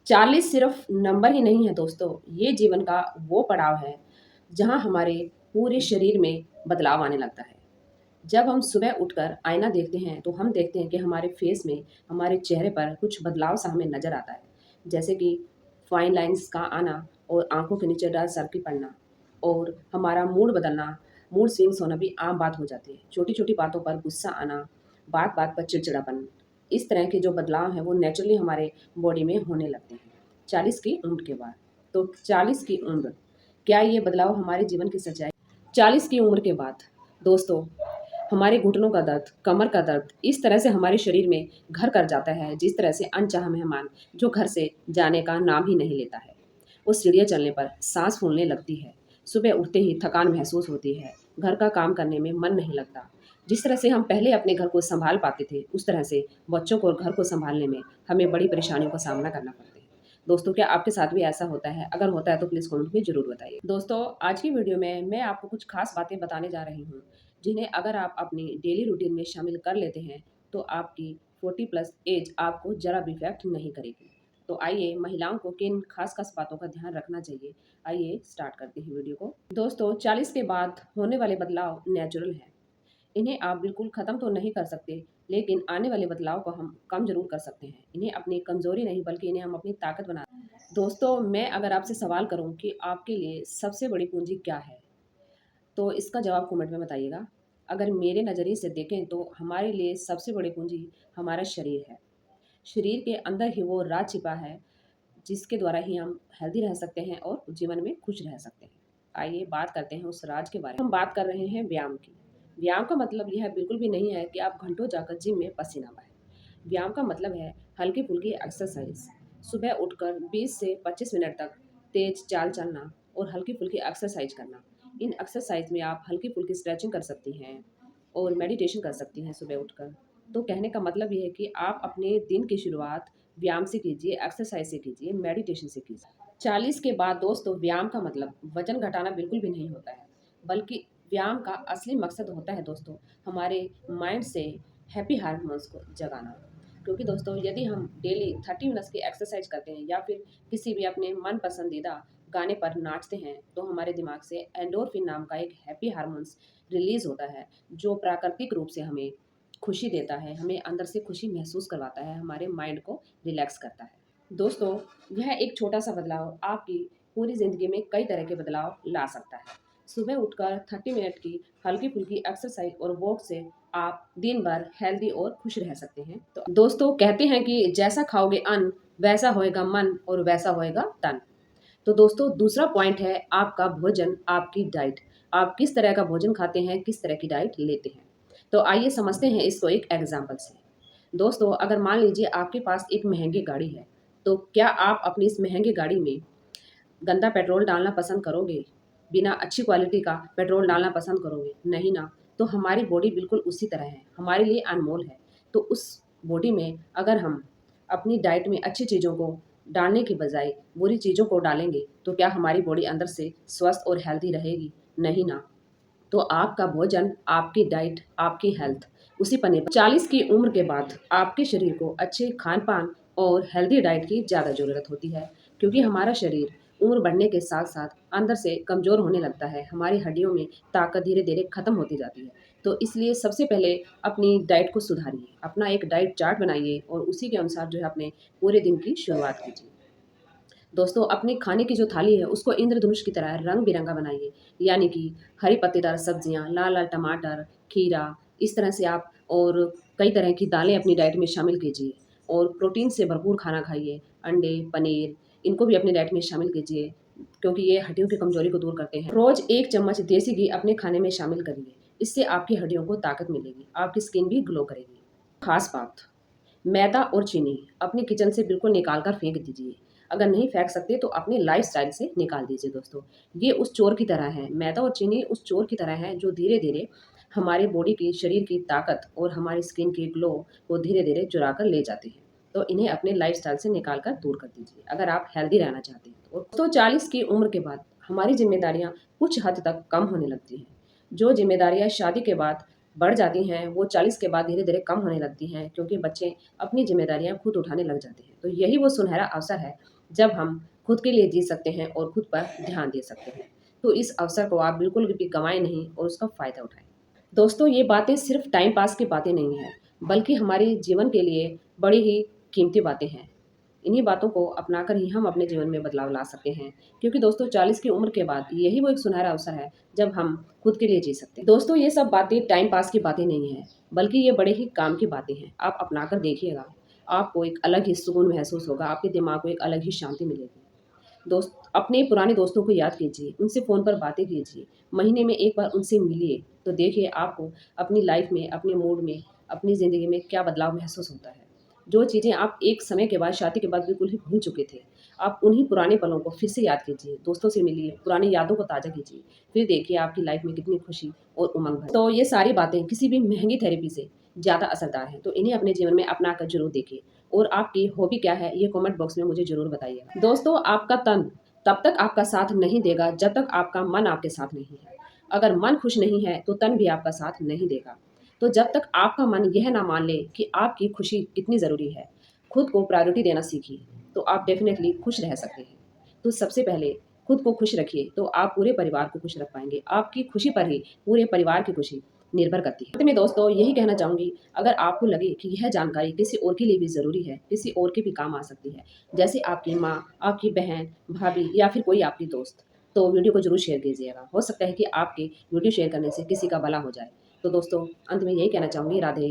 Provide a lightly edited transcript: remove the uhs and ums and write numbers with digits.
40 सिर्फ नंबर ही नहीं है दोस्तों, ये जीवन का वो पड़ाव है जहाँ हमारे पूरे शरीर में बदलाव आने लगता है। जब हम सुबह उठकर आईना देखते हैं तो हम देखते हैं कि हमारे फेस में, हमारे चेहरे पर कुछ बदलाव सा हमें नजर आता है। जैसे कि फाइन लाइंस का आना और आंखों के नीचे डार्क सर्कल पड़ना और हमारा मूड बदलना, मूड स्विंग्स होना भी आम बात हो जाती है। छोटी छोटी बातों पर गुस्सा आना, बात बात पर चिड़चिड़ापन, इस तरह के जो बदलाव हैं वो नेचुरली हमारे बॉडी में होने लगते हैं 40 की उम्र के बाद। तो 40 की उम्र, क्या ये बदलाव हमारे जीवन की सच्चाई? 40 की उम्र के बाद दोस्तों, हमारे घुटनों का दर्द, कमर का दर्द इस तरह से हमारे शरीर में घर कर जाता है, जिस तरह से अनचाहा मेहमान जो घर से जाने का नाम ही नहीं लेता है। उस सीढ़ियाँ चलने पर सांस फूलने लगती है, सुबह उठते ही थकान महसूस होती है, घर का काम करने में मन नहीं लगता। जिस तरह से हम पहले अपने घर को संभाल पाते थे, उस तरह से बच्चों को और घर को संभालने में हमें बड़ी परेशानियों का सामना करना पड़ता है। दोस्तों, क्या आपके साथ भी ऐसा होता है? अगर होता है तो प्लीज़ कमेंट में ज़रूर बताइए। दोस्तों, आज की वीडियो में मैं आपको कुछ खास बातें बताने जा रही हूँ, जिन्हें अगर आप अपनी डेली रूटीन में शामिल कर लेते हैं तो आपकी 40 प्लस एज आपको ज़रा भी इफेक्ट नहीं करेगी। तो आइए, महिलाओं को किन खास खास बातों का ध्यान रखना चाहिए, आइए स्टार्ट करते हैं वीडियो को। दोस्तों, 40 के बाद होने वाले बदलाव नेचुरल हैं। इन्हें आप बिल्कुल ख़त्म तो नहीं कर सकते, लेकिन आने वाले बदलाव को हम कम ज़रूर कर सकते हैं। इन्हें अपनी कमज़ोरी नहीं, बल्कि इन्हें हम अपनी ताकत बना। दोस्तों, मैं अगर आपसे सवाल करूं कि आपके लिए सबसे बड़ी पूंजी क्या है, तो इसका जवाब कमेंट में बताइएगा। अगर मेरे नज़रिए से देखें तो हमारे लिए सबसे बड़ी पूंजी हमारा शरीर है। शरीर के अंदर ही वो राज छिपा है, जिसके द्वारा ही हम हेल्दी रह सकते हैं और जीवन में खुश रह सकते हैं। आइए बात करते हैं उस राज के बारे में। हम बात कर रहे हैं व्यायाम की। व्यायाम का मतलब यह बिल्कुल भी नहीं है कि आप घंटों जाकर जिम में पसीना बहाएं। व्यायाम का मतलब है हल्की फुल्की एक्सरसाइज। सुबह उठकर 20 से 25 मिनट तक तेज चाल चलना और हल्की फुल्की एक्सरसाइज करना। इन एक्सरसाइज में आप हल्की फुल्की स्ट्रेचिंग कर सकती हैं और मेडिटेशन कर सकती हैं सुबह उठकर। तो कहने का मतलब ये है कि आप अपने दिन की शुरुआत व्यायाम से कीजिए, एक्सरसाइज से कीजिए, मेडिटेशन से कीजिए। 40 के बाद दोस्तों, व्यायाम का मतलब वजन घटाना बिल्कुल भी नहीं होता है, बल्कि व्यायाम का असली मकसद होता है दोस्तों, हमारे माइंड से हैप्पी हार्मोन्स को जगाना। क्योंकि दोस्तों, यदि हम डेली 30 मिनट्स की एक्सरसाइज करते हैं या फिर किसी भी अपने मन पसंदीदा गाने पर नाचते हैं, तो हमारे दिमाग से एंडोर्फिन नाम का एक हैप्पी हार्मोन्स रिलीज होता है, जो प्राकृतिक रूप से हमें खुशी देता है, हमें अंदर से खुशी महसूस करवाता है, हमारे माइंड को रिलैक्स करता है। दोस्तों, यह एक छोटा सा बदलाव आपकी पूरी ज़िंदगी में कई तरह के बदलाव ला सकता है। सुबह उठकर 30 मिनट की हल्की फुल्की एक्सरसाइज और वॉक से आप दिन भर हेल्दी और खुश रह सकते हैं। तो दोस्तों, कहते हैं कि जैसा खाओगे अन्न, वैसा होएगा मन और वैसा होएगा तन। तो दोस्तों, दूसरा पॉइंट है आपका भोजन, आपकी डाइट। आप किस तरह का भोजन खाते हैं, किस तरह की डाइट लेते हैं। तो आइए समझते हैं इसको एक एग्जाम्पल से। दोस्तों, अगर मान लीजिए आपके पास एक महंगी गाड़ी है, तो क्या आप अपनी इस महंगी गाड़ी में गंदा पेट्रोल डालना पसंद करोगे? बिना अच्छी क्वालिटी का पेट्रोल डालना पसंद करोगे? नहीं ना। तो हमारी बॉडी बिल्कुल उसी तरह है, हमारे लिए अनमोल है। तो उस बॉडी में अगर हम अपनी डाइट में अच्छी चीज़ों को डालने की बजाय बुरी चीज़ों को डालेंगे, तो क्या हमारी बॉडी अंदर से स्वस्थ और हेल्दी रहेगी? नहीं ना। तो आपका भोजन, आपकी डाइट, आपकी हेल्थ उसी पर निर्भर। 40 की उम्र के बाद आपके शरीर को अच्छे खान-पान और हेल्दी डाइट की ज़्यादा ज़रूरत होती है, क्योंकि हमारा शरीर उम्र बढ़ने के साथ-साथ अंदर से कमज़ोर होने लगता है। हमारी हड्डियों में ताकत धीरे-धीरे खत्म होती जाती है। तो इसलिए सबसे पहले अपनी डाइट को सुधारिए, अपना एक डाइट चार्ट बनाइए और उसी के अनुसार जो है अपने पूरे दिन की शुरुआत कीजिए। दोस्तों, अपने खाने की जो थाली है उसको इंद्रधनुष की तरह रंग बिरंगा बनाइए, यानी कि हरी पत्तेदार सब्जियां, लाल लाल टमाटर, खीरा, इस तरह से आप और कई तरह की दालें अपनी डाइट में शामिल कीजिए और प्रोटीन से भरपूर खाना खाइए। अंडे, पनीर, इनको भी अपनी डाइट में शामिल कीजिए, क्योंकि ये हड्डियों की कमजोरी को दूर करते हैं। रोज 1 चम्मच देसी घी अपने खाने में शामिल करिए, इससे आपकी हड्डियों को ताकत मिलेगी, आपकी स्किन भी ग्लो करेगी। खास बात, मैदा और चीनी अपने किचन से बिल्कुल निकाल कर फेंक दीजिए। अगर नहीं फेंक सकते तो अपने लाइफस्टाइल से निकाल दीजिए दोस्तों। ये उस चोर की तरह है, मैदा और चीनी उस चोर की तरह है जो धीरे-धीरे हमारे बॉडी की, शरीर की ताकत और हमारी स्किन के ग्लो को धीरे-धीरे चुरा कर ले जाते हैं। तो इन्हें अपने लाइफस्टाइल से निकाल कर दूर कर दीजिए, अगर आप हेल्दी रहना चाहते हैं तो। 40 की उम्र के बाद हमारी ज़िम्मेदारियाँ कुछ हद तक कम होने लगती हैं। जो ज़िम्मेदारियाँ शादी के बाद बढ़ जाती हैं वो 40 के बाद धीरे-धीरे कम होने लगती हैं क्योंकि बच्चे अपनी ज़िम्मेदारियाँ खुद उठाने लग जाते हैं। तो यही वो सुनहरा अवसर है जब हम खुद के लिए जी सकते हैं और खुद पर ध्यान दे सकते हैं। तो इस अवसर को आप बिल्कुल भी गँवाएँ नहीं और उसका फ़ायदा उठाएँ। दोस्तों ये बातें सिर्फ़ टाइम पास की बातें नहीं हैं, बल्कि हमारे जीवन के लिए बड़ी ही कीमती बातें हैं। इन्हीं बातों को अपनाकर ही हम अपने जीवन में बदलाव ला सकते हैं क्योंकि दोस्तों 40 की उम्र के बाद यही वो एक सुनहरा अवसर है जब हम खुद के लिए जी सकते हैं। दोस्तों ये सब बातें टाइम पास की बातें नहीं हैं, बल्कि ये बड़े ही काम की बातें हैं। आप अपनाकर देखिएगा, आपको एक अलग ही सुकून महसूस होगा, आपके दिमाग को एक अलग ही शांति मिलेगी। दोस्त अपने पुराने दोस्तों को याद कीजिए, उनसे फ़ोन पर बातें कीजिए, महीने में एक बार उनसे मिलिए, तो देखिए आपको अपनी लाइफ़ में, अपने मूड में, अपनी ज़िंदगी में क्या बदलाव महसूस होता है। जो चीज़ें आप एक समय के बाद, शादी के बाद बिल्कुल ही भूल चुके थे, आप उन्हीं पुराने पलों को फिर से याद कीजिए, दोस्तों से मिलिए, पुरानी यादों को ताज़ा कीजिए, फिर देखिए आपकी लाइफ़ में कितनी खुशी और उमंग है। तो ये सारी बातें किसी भी महँगी थेरेपी से ज़्यादा असरदार हैं, तो इन्हें अपने जीवन में अपना कर ज़रूर देखिए और आपकी हॉबी क्या है, ये कमेंट बॉक्स में मुझे ज़रूर बताइएगा। दोस्तों आपका तन तब तक आपका साथ नहीं देगा जब तक आपका मन आपके साथ नहीं है। अगर मन खुश नहीं है तो तन भी आपका साथ नहीं देगा। तो जब तक आपका मन यह ना मान ले कि आपकी खुशी कितनी ज़रूरी है, खुद को प्रायोरिटी देना सीखिए, तो आप डेफ़िनेटली खुश रह सकते हैं। तो सबसे पहले खुद को खुश रखिए, तो आप पूरे परिवार को खुश रख पाएँगे। आपकी खुशी पर ही पूरे परिवार की खुशी निर्भर करती है। अंत में दोस्तों यही कहना चाहूँगी, अगर आपको लगे कि यह जानकारी किसी और के लिए भी ज़रूरी है, किसी और के भी काम आ सकती है, जैसे आपकी माँ, आपकी बहन, भाभी या फिर कोई आपकी दोस्त, तो वीडियो को ज़रूर शेयर कीजिएगा। हो सकता है कि आपके वीडियो शेयर करने से किसी का भला हो जाए। तो दोस्तों अंत में यही कहना चाहूँगी, राधे